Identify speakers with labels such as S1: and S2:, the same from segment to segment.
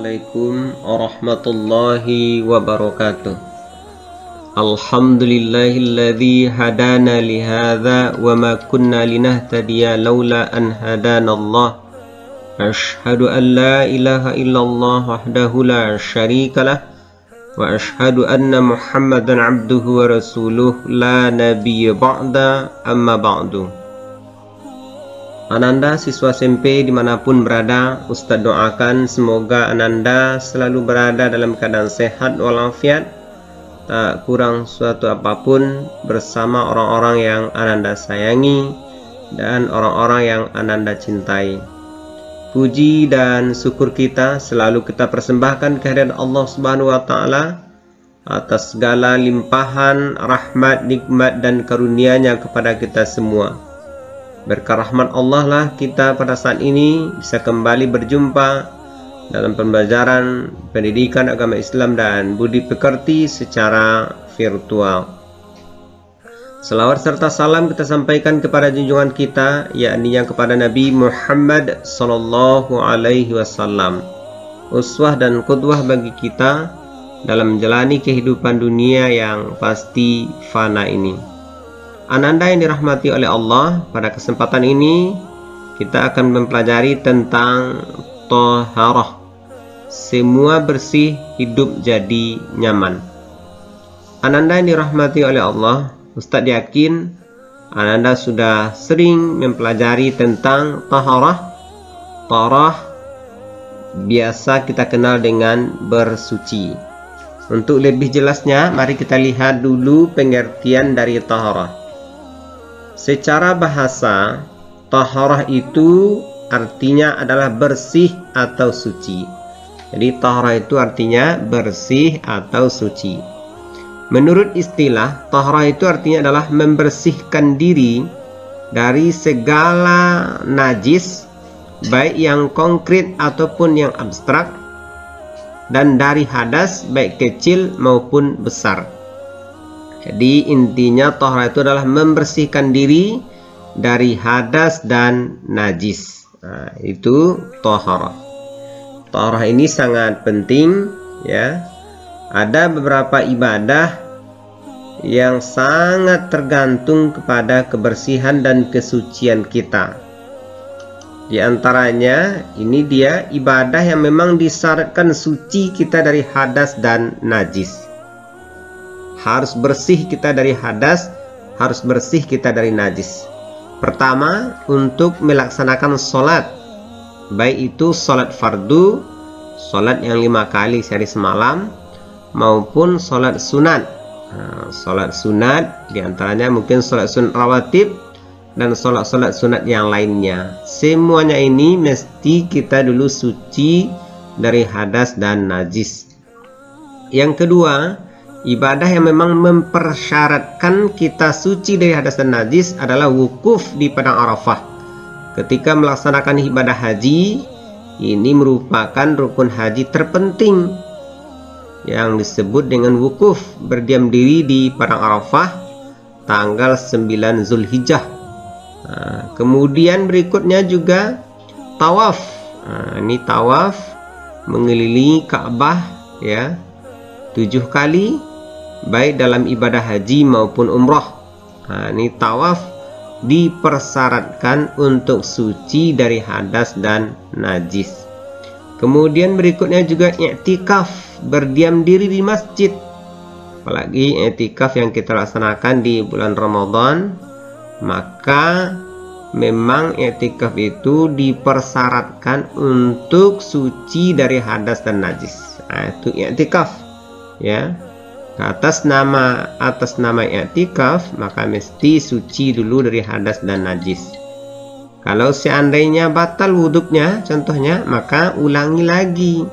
S1: Assalamualaikum warahmatullahi wabarakatuh. Alhamdulillahilladzi hadana lihadza wa ma kunna linahtadiya laula an hadanallah. Asyhadu an la ilaha illallah wahdahu la syarikalah wa asyhadu anna Muhammadan abduhu wa rasuluh la nabiyya ba'da amma ba'du. Ananda siswa SMP dimanapun berada, Ustadz doakan semoga Ananda selalu berada dalam keadaan sehat walafiat, tak kurang suatu apapun, bersama orang-orang yang Ananda sayangi dan orang-orang yang Ananda cintai. Puji dan syukur kita selalu kita persembahkan kehadirat Allah Subhanahu wa Ta'ala atas segala limpahan rahmat, nikmat dan karunia-Nya kepada kita semua. Berkah rahmat Allah lah kita pada saat ini bisa kembali berjumpa dalam pembelajaran pendidikan agama Islam dan budi pekerti secara virtual. Selawat serta salam kita sampaikan kepada junjungan kita, yakni yang kepada Nabi Muhammad sallallahu alaihi wasallam, uswah dan qudwah bagi kita dalam menjalani kehidupan dunia yang pasti fana ini. Ananda yang dirahmati oleh Allah, pada kesempatan ini kita akan mempelajari tentang thaharah. Semua bersih, hidup jadi nyaman. Ananda yang dirahmati oleh Allah, Ustadz yakin Ananda sudah sering mempelajari tentang thaharah. Thaharah biasa kita kenal dengan bersuci. Untuk lebih jelasnya, mari kita lihat dulu pengertian dari thaharah. Secara bahasa, thaharah itu artinya adalah bersih atau suci. Jadi thaharah itu artinya bersih atau suci. Menurut istilah, thaharah itu artinya adalah membersihkan diri dari segala najis, baik yang konkret ataupun yang abstrak, dan dari hadas baik kecil maupun besar. Jadi intinya thaharah itu adalah membersihkan diri dari hadas dan najis. Nah, itu thaharah. Thaharah ini sangat penting ya. Ada beberapa ibadah yang sangat tergantung kepada kebersihan dan kesucian kita. Di antaranya ini dia ibadah yang memang disyaratkan suci kita dari hadas dan najis. Harus bersih kita dari hadas, harus bersih kita dari najis. Pertama, untuk melaksanakan sholat, baik itu sholat fardu, sholat yang 5 kali sehari semalam, maupun sholat sunat. Nah, sholat sunat diantaranya mungkin sholat sunat rawatib dan sholat-sholat sunat yang lainnya. Semuanya ini mesti kita dulu suci dari hadas dan najis. Yang kedua, ibadah yang memang mempersyaratkan kita suci dari hadas dan najis adalah wukuf di padang Arafah. Ketika melaksanakan ibadah haji, ini merupakan rukun haji terpenting yang disebut dengan wukuf, berdiam diri di padang Arafah tanggal 9 Zulhijjah. Nah, kemudian berikutnya juga tawaf. Nah, ini tawaf mengelilingi Ka'bah ya 7 kali, baik dalam ibadah haji maupun umrah. Nah, ini tawaf dipersyaratkan untuk suci dari hadas dan najis. Kemudian berikutnya juga i'tikaf, berdiam diri di masjid. Apalagi i'tikaf yang kita laksanakan di bulan Ramadan, maka memang i'tikaf itu dipersyaratkan untuk suci dari hadas dan najis. Nah, itu i'tikaf ya. Atas nama i'tikaf, maka mesti suci dulu dari hadas dan najis. Kalau seandainya batal wuduknya contohnya, maka ulangi lagi,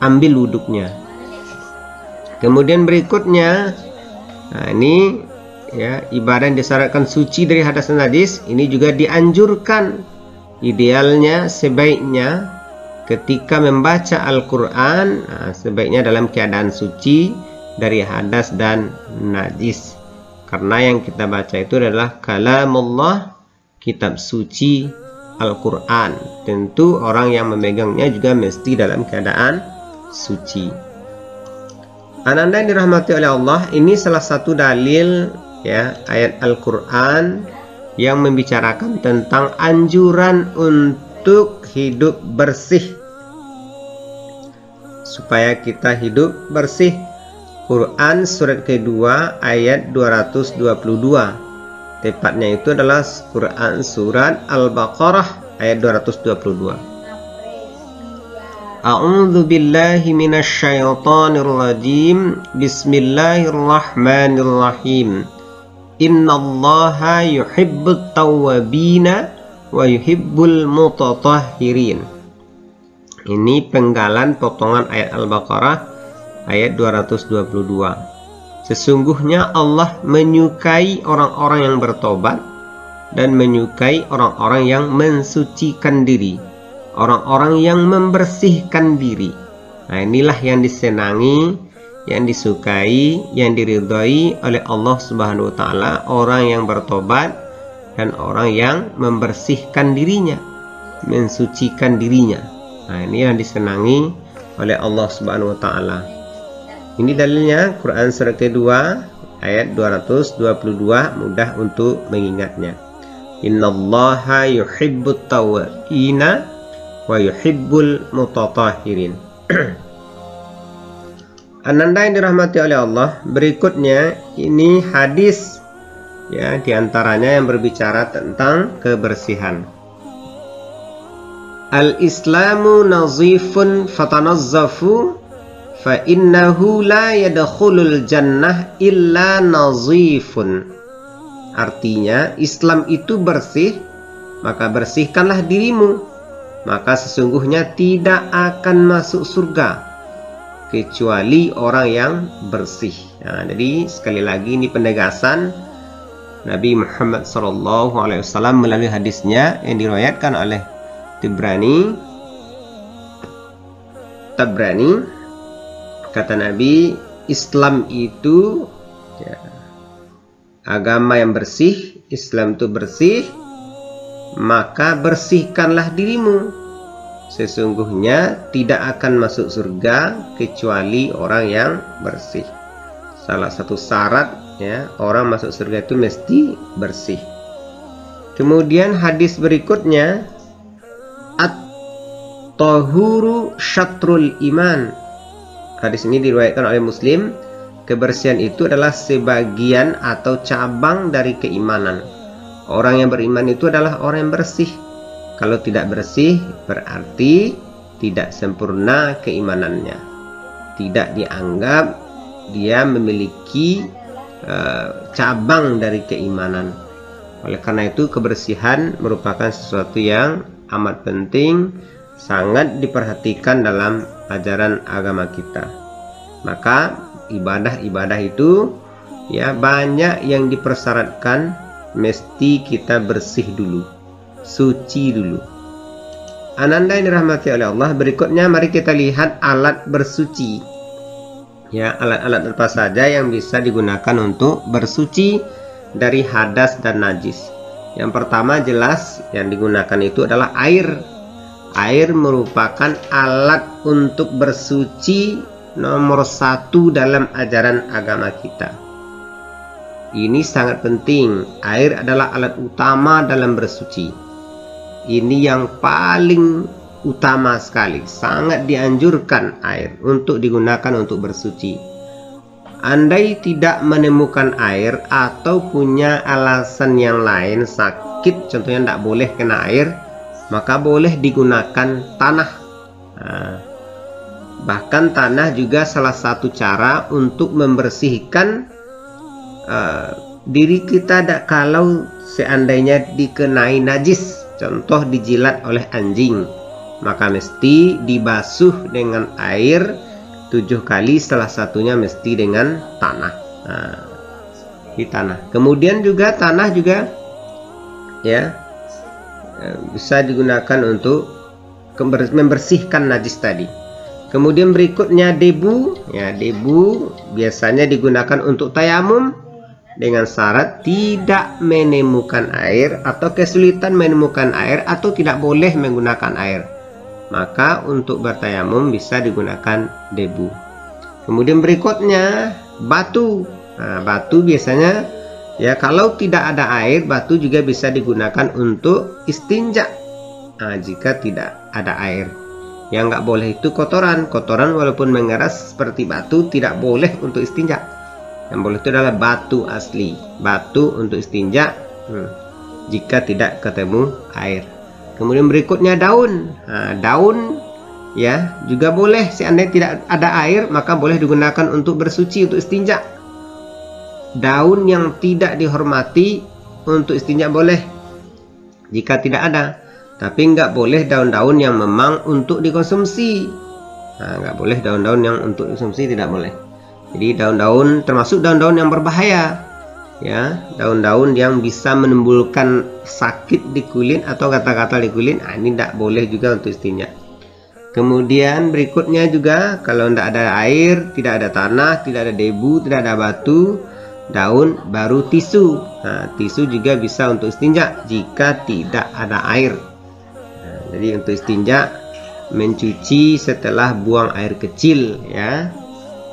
S1: ambil wuduknya. Kemudian berikutnya, nah ini ya, ibadah yang disyaratkan suci dari hadas dan najis, ini juga dianjurkan. Idealnya sebaiknya ketika membaca Al-Quran, nah, sebaiknya dalam keadaan suci dari hadas dan najis, karena yang kita baca itu adalah kalamullah, kitab suci Al-Quran. Tentu orang yang memegangnya juga mesti dalam keadaan suci. Ananda yang dirahmati oleh Allah, ini salah satu dalil ya ayat Al-Quran yang membicarakan tentang anjuran untuk hidup bersih, supaya kita hidup bersih. Quran surat kedua ayat 222. Tepatnya itu adalah Quran surat Al-Baqarah ayat 222. A'udzu billahi minasyaitonir rajim. Bismillahirrahmanirrahim. Innallaha yuhibbut tawwabina wa yuhibbul mutatahhirin. Ini penggalan potongan ayat Al-Baqarah ayat 222. Sesungguhnya Allah menyukai orang-orang yang bertobat dan menyukai orang-orang yang mensucikan diri, orang-orang yang membersihkan diri. Nah, inilah yang disenangi, yang disukai, yang diridhai oleh Allah Subhanahu wa taala, orang yang bertobat dan orang yang membersihkan dirinya, mensucikan dirinya. Nah, ini yang disenangi oleh Allah Subhanahu wa taala. Ini dalilnya Quran surat kedua ayat 222, mudah untuk mengingatnya. Innallaha yuhibbut tawwabina wa yuhibbul mutatahhirin. Ananda yang dirahmati oleh Allah, berikutnya ini hadis ya, diantaranya yang berbicara tentang kebersihan. Al-Islamu nazifun fatanazzafu fa innahu la yadkhulul jannah illa nazifun. Artinya Islam itu bersih, maka bersihkanlah dirimu, maka sesungguhnya tidak akan masuk surga kecuali orang yang bersih. Nah, jadi sekali lagi ini penegasan Nabi Muhammad SAW melalui hadisnya yang diriwayatkan oleh Tabrani. Kata Nabi, Islam itu ya, agama yang bersih, Islam itu bersih, maka bersihkanlah dirimu. Sesungguhnya tidak akan masuk surga kecuali orang yang bersih. Salah satu syarat ya, orang masuk surga itu mesti bersih. Kemudian hadis berikutnya, at-tahuru syatrul iman. Hadis ini diriwayatkan oleh Muslim. Kebersihan itu adalah sebagian atau cabang dari keimanan. Orang yang beriman itu adalah orang yang bersih. Kalau tidak bersih berarti tidak sempurna keimanannya, tidak dianggap dia memiliki cabang dari keimanan. Oleh karena itu kebersihan merupakan sesuatu yang amat penting, sangat diperhatikan dalam ajaran agama kita. Maka ibadah-ibadah itu ya banyak yang dipersyaratkan mesti kita bersih dulu, suci dulu. Ananda yang dirahmati oleh Allah, berikutnya mari kita lihat alat bersuci. Ya, alat-alat apa saja yang bisa digunakan untuk bersuci dari hadas dan najis. Yang pertama jelas yang digunakan itu adalah air. Air merupakan alat untuk bersuci nomor satu dalam ajaran agama kita. Ini sangat penting. Air adalah alat utama dalam bersuci. Ini yang paling utama sekali. Sangat dianjurkan air untuk digunakan untuk bersuci. Andai tidak menemukan air atau punya alasan yang lain, sakit contohnya tidak boleh kena air, maka boleh digunakan tanah. Nah, bahkan tanah juga salah satu cara untuk membersihkan diri kita kalau seandainya dikenai najis, contoh dijilat oleh anjing, maka mesti dibasuh dengan air 7 kali, salah satunya mesti dengan tanah. Nah, di tanah. Kemudian juga tanah juga ya bisa digunakan untuk membersihkan najis tadi. Kemudian berikutnya debu. Ya, debu biasanya digunakan untuk tayamum dengan syarat tidak menemukan air atau kesulitan menemukan air atau tidak boleh menggunakan air. Maka untuk bertayamum bisa digunakan debu. Kemudian berikutnya batu. Nah, batu biasanya ya kalau tidak ada air, batu juga bisa digunakan untuk istinja. Nah, jika tidak ada air. Yang nggak boleh itu kotoran. Kotoran walaupun mengeras seperti batu tidak boleh untuk istinja. Yang boleh itu adalah batu asli, batu untuk istinja jika tidak ketemu air. Kemudian berikutnya daun. Nah, daun ya juga boleh, seandainya tidak ada air maka boleh digunakan untuk bersuci, untuk istinja. Daun yang tidak dihormati untuk istinja boleh jika tidak ada, tapi nggak boleh daun-daun yang memang untuk dikonsumsi. Nah, nggak boleh daun-daun yang untuk dikonsumsi, tidak boleh. Jadi daun-daun termasuk daun-daun yang berbahaya, ya, daun-daun yang bisa menimbulkan sakit di kulit atau gatal-gatal di kulit. Nah, ini tidak boleh juga untuk istinja. Kemudian berikutnya juga kalau tidak ada air, tidak ada tanah, tidak ada debu, tidak ada batu, daun, baru tisu. Nah, tisu juga bisa untuk istinja jika tidak ada air. Nah, jadi untuk istinja mencuci setelah buang air kecil, ya.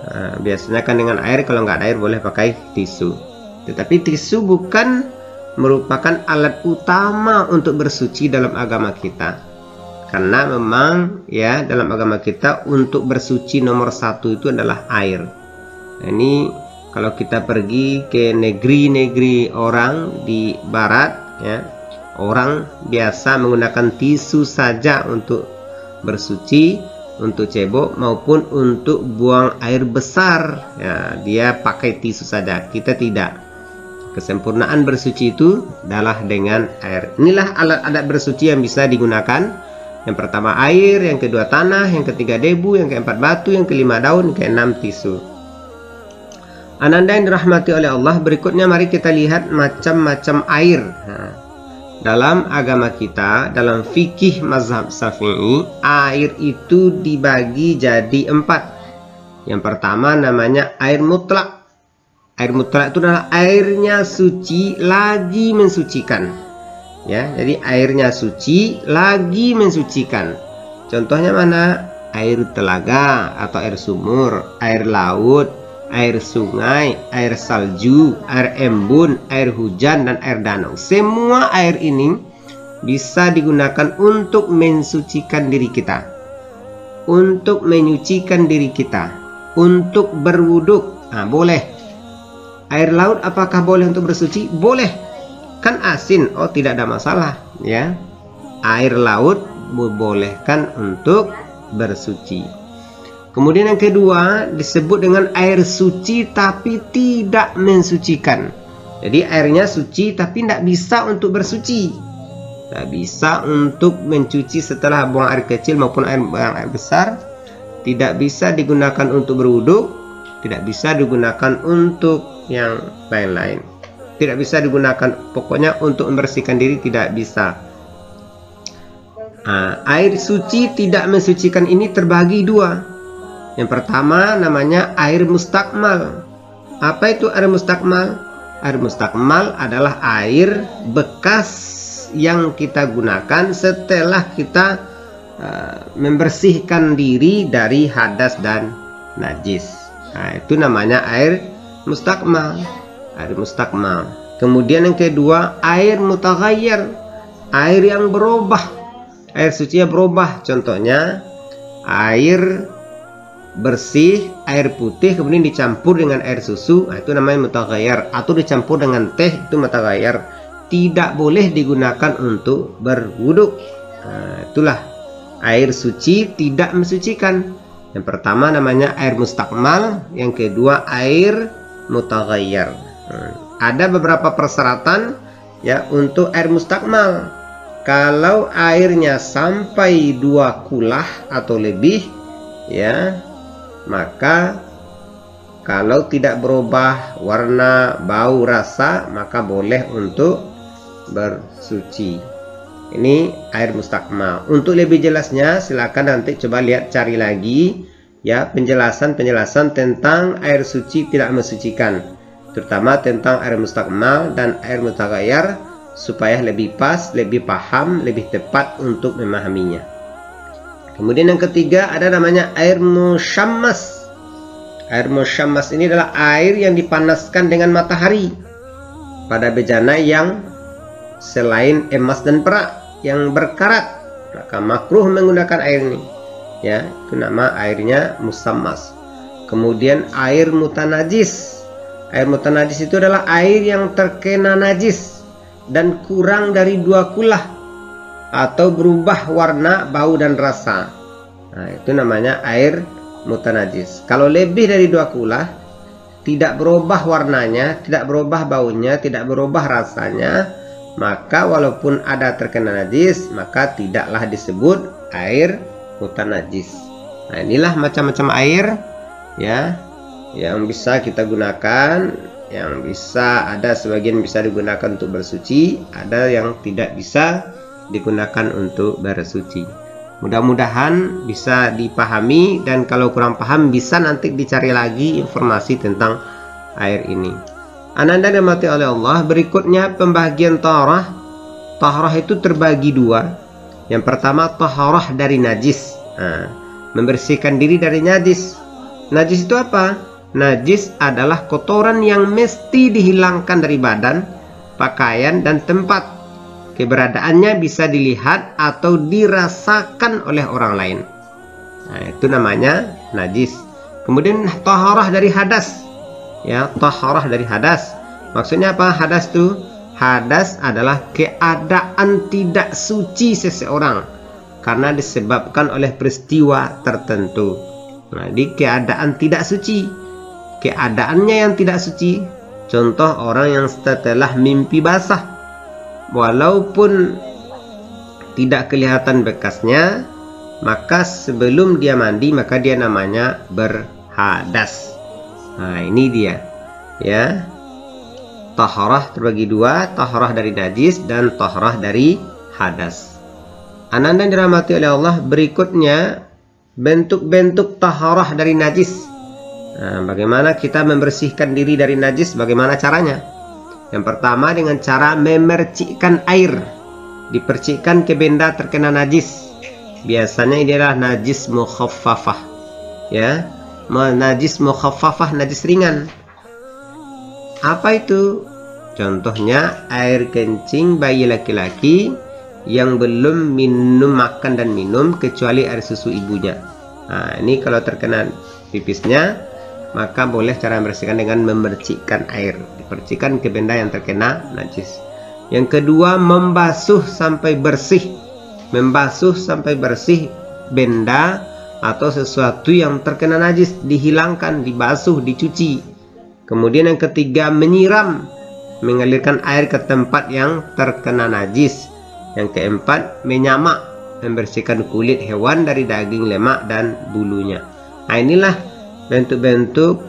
S1: Nah, biasanya kan dengan air, kalau nggak ada air boleh pakai tisu. Tetapi tisu bukan merupakan alat utama untuk bersuci dalam agama kita, karena memang ya dalam agama kita untuk bersuci nomor satu itu adalah air. Nah, ini kalau kita pergi ke negeri-negeri orang di barat, ya, orang biasa menggunakan tisu saja untuk bersuci, untuk cebok maupun untuk buang air besar, ya, dia pakai tisu saja. Kita tidak. Kesempurnaan bersuci itu adalah dengan air. Inilah alat-alat bersuci yang bisa digunakan. Yang pertama air, yang kedua tanah, yang ketiga debu, yang keempat batu, yang kelima daun, yang keenam tisu. Ananda yang dirahmati oleh Allah, berikutnya mari kita lihat macam-macam air. Nah, dalam agama kita, dalam fikih mazhab Syafi'i, air itu dibagi jadi 4. Yang pertama namanya air mutlak. Air mutlak itu adalah airnya suci lagi mensucikan. Ya, jadi airnya suci lagi mensucikan. Contohnya mana? Air telaga atau air sumur, air laut, air sungai, air salju, air embun, air hujan, dan air danau. Semua air ini bisa digunakan untuk mensucikan diri kita, untuk menyucikan diri kita, untuk berwuduk. Nah, boleh. Air laut apakah boleh untuk bersuci? Boleh. Kan asin, oh tidak ada masalah, ya. Air laut dibolehkan untuk bersuci. Kemudian yang kedua disebut dengan air suci tapi tidak mensucikan. Jadi airnya suci tapi tidak bisa untuk bersuci. Tidak bisa untuk mencuci setelah buang air kecil maupun air besar. Tidak bisa digunakan untuk berwuduk. Tidak bisa digunakan untuk yang lain-lain. Tidak bisa digunakan, pokoknya untuk membersihkan diri tidak bisa. Nah, air suci tidak mensucikan ini terbagi 2. Yang pertama namanya air mustakmal. Apa itu air mustakmal? Air mustakmal adalah air bekas yang kita gunakan setelah kita membersihkan diri dari hadas dan najis. Nah, itu namanya air mustakmal. Air mustakmal. Kemudian yang kedua air mutaghayyir, air yang berubah. Air suci yang berubah. Contohnya air bersih, air putih kemudian dicampur dengan air susu, nah, itu namanya mutaghayyir, atau dicampur dengan teh, itu mutaghayyir. Tidak boleh digunakan untuk berwuduk. Nah, itulah air suci tidak mensucikan. Yang pertama namanya air mustakmal, yang kedua air mutaghayyir. Ada beberapa persyaratan ya untuk air mustakmal. Kalau airnya sampai 2 kulah atau lebih, ya, maka kalau tidak berubah warna, bau, rasa, maka boleh untuk bersuci. Ini air mustakmal. Untuk lebih jelasnya silakan nanti coba lihat, cari lagi ya penjelasan tentang air suci tidak mensucikan. terutama tentang air mustakmal dan air mutaghayyir, supaya lebih pas, lebih paham, lebih tepat untuk memahaminya. Kemudian yang ketiga ada namanya air musyammas. Air musyammas ini adalah air yang dipanaskan dengan matahari pada bejana yang selain emas dan perak yang berkarat, maka makruh menggunakan air ini. Ya, itu nama airnya musyammas. Kemudian air mutanajis. Air mutanajis itu adalah air yang terkena najis dan kurang dari 2 kulah atau berubah warna, bau dan rasa. Nah, itu namanya air mutanajis. Kalau lebih dari 2 kulah, tidak berubah warnanya, tidak berubah baunya, tidak berubah rasanya, maka walaupun ada terkena najis, maka tidaklah disebut air mutanajis. Nah, inilah macam-macam air ya yang bisa kita gunakan, yang bisa, ada sebagian bisa digunakan untuk bersuci, ada yang tidak bisa digunakan untuk bersuci. Mudah-mudahan bisa dipahami, dan kalau kurang paham bisa nanti dicari lagi informasi tentang air ini. Ananda dirahmati oleh Allah, berikutnya pembagian taharah. Taharah itu terbagi 2. Yang pertama taharah dari najis. Nah, membersihkan diri dari najis. Najis itu apa? Najis adalah kotoran yang mesti dihilangkan dari badan, pakaian, dan tempat. Keberadaannya bisa dilihat atau dirasakan oleh orang lain. Nah, itu namanya najis. Kemudian taharah dari hadas. Ya, taharah dari hadas. Maksudnya apa hadas itu? Hadas adalah keadaan tidak suci seseorang karena disebabkan oleh peristiwa tertentu. Nah, di keadaan tidak suci. Keadaannya yang tidak suci. Contoh orang yang setelah mimpi basah, walaupun tidak kelihatan bekasnya, maka sebelum dia mandi maka dia namanya berhadas. Nah, ini dia ya. Taharah terbagi 2, taharah dari najis dan taharah dari hadas. Ananda dirahmati oleh Allah, berikutnya bentuk-bentuk taharah dari najis. Nah, bagaimana kita membersihkan diri dari najis? Bagaimana caranya? Yang pertama dengan cara memercikkan air. Dipercikkan ke benda terkena najis. Biasanya ini adalah najis mukhaffafah. Ya, najis mukhaffafah, najis ringan. Apa itu? Contohnya air kencing bayi laki-laki yang belum minum, makan dan minum kecuali air susu ibunya. Nah, ini kalau terkena pipisnya, maka boleh cara membersihkan dengan memercikkan air. Dipercikkan ke benda yang terkena najis. Yang kedua, membasuh sampai bersih. Membasuh sampai bersih benda atau sesuatu yang terkena najis, dihilangkan, dibasuh, dicuci. Kemudian yang ketiga, menyiram, mengalirkan air ke tempat yang terkena najis. Yang keempat, menyamak, membersihkan kulit hewan dari daging, lemak dan bulunya. Nah, inilah bentuk-bentuk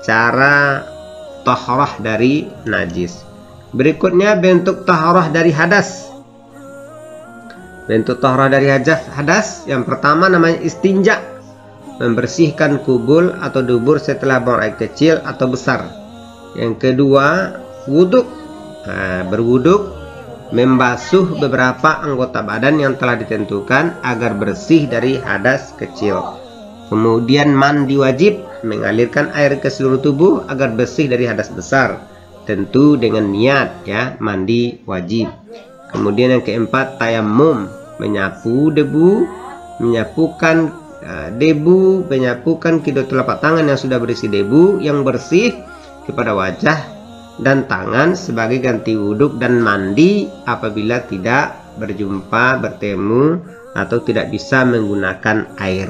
S1: cara taharah dari najis. Berikutnya bentuk taharah dari hadas. Bentuk taharah dari hadas yang pertama namanya istinja, membersihkan kubul atau dubur setelah buang air kecil atau besar. Yang kedua, wuduk. Nah, berwuduk, membasuh beberapa anggota badan yang telah ditentukan agar bersih dari hadas kecil. Kemudian mandi wajib, mengalirkan air ke seluruh tubuh agar bersih dari hadas besar, tentu dengan niat ya, mandi wajib. Kemudian yang keempat, tayammum, menyapu debu, menyapukan debu, menyapukan kedua telapak tangan yang sudah berisi debu yang bersih kepada wajah dan tangan sebagai ganti wuduk dan mandi apabila tidak berjumpa, bertemu atau tidak bisa menggunakan air.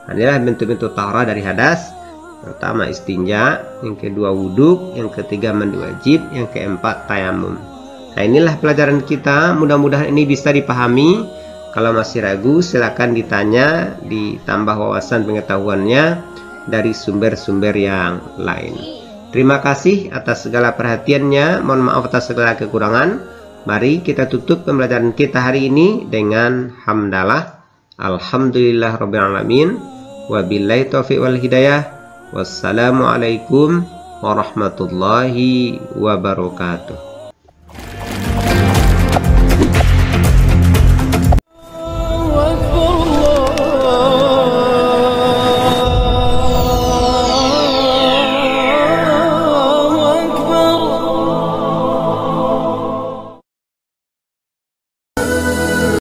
S1: Inilah bentuk-bentuk taharah dari hadas. Pertama istinja, yang kedua wuduk, yang ketiga mandi wajib, yang keempat tayammum. Nah, inilah pelajaran kita, mudah-mudahan ini bisa dipahami. Kalau masih ragu silakan ditanya, ditambah wawasan pengetahuannya dari sumber-sumber yang lain. Terima kasih atas segala perhatiannya, mohon maaf atas segala kekurangan. Mari kita tutup pembelajaran kita hari ini dengan hamdalah. Alhamdulillahirabbil alamin. Wabillahi taufiq wal hidayah. Wassalamualaikum warahmatullahi wabarakatuh.